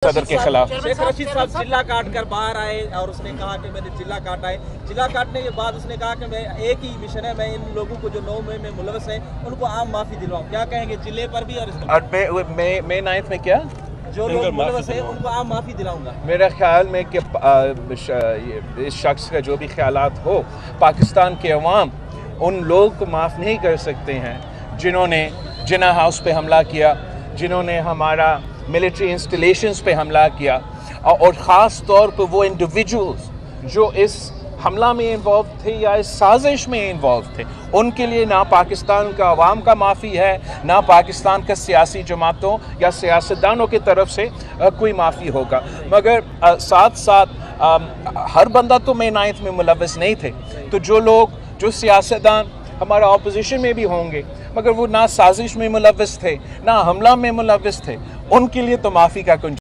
सदर के खिलाफ। शेख रशीद साहब जिला काट कर बाहर आए और उसने कहा कि मैंने जिला काटा है। जिला काटने के बाद उसने कहा कि मैं एक ही मिशन है, मैं इन लोगों को जो 9 में मुलवस हैं उनको आम माफी दिलवाऊं। क्या कहेंगे जिले पर भी और मे 9 में क्या जो लोग मुलवस हैं उनको आम माफी दिलाऊंगा? मेरा ख्याल में कि इस शख्स का जो भी ख्यालात हो, पाकिस्तान के अवाम उन लोगों को माफ़ नहीं कर सकते हैं जिन्होंने जिना हाउस पे हमला किया, जिन्होंने हमारा मिलिट्री इंस्टॉलेशंस पे हमला किया, और ख़ास तौर पर वो इंडिविजुअल्स जो इस हमला में इन्वॉल्व थे या इस साजिश में इन्वॉल्व थे। उनके लिए ना पाकिस्तान का अवाम का माफ़ी है, ना पाकिस्तान का सियासी जमातों या सियासतदानों की तरफ से कोई माफ़ी होगा। मगर साथ साथ हर बंदा तो मे 9 में मुलव्वस नहीं थे। तो जो सियासतदान हमारा ऑपोजिशन में भी होंगे मगर वो ना साजिश में मुलव्वस थे, ना हमला में मुलव्वस थे, उनके लिए तो माफ़ी का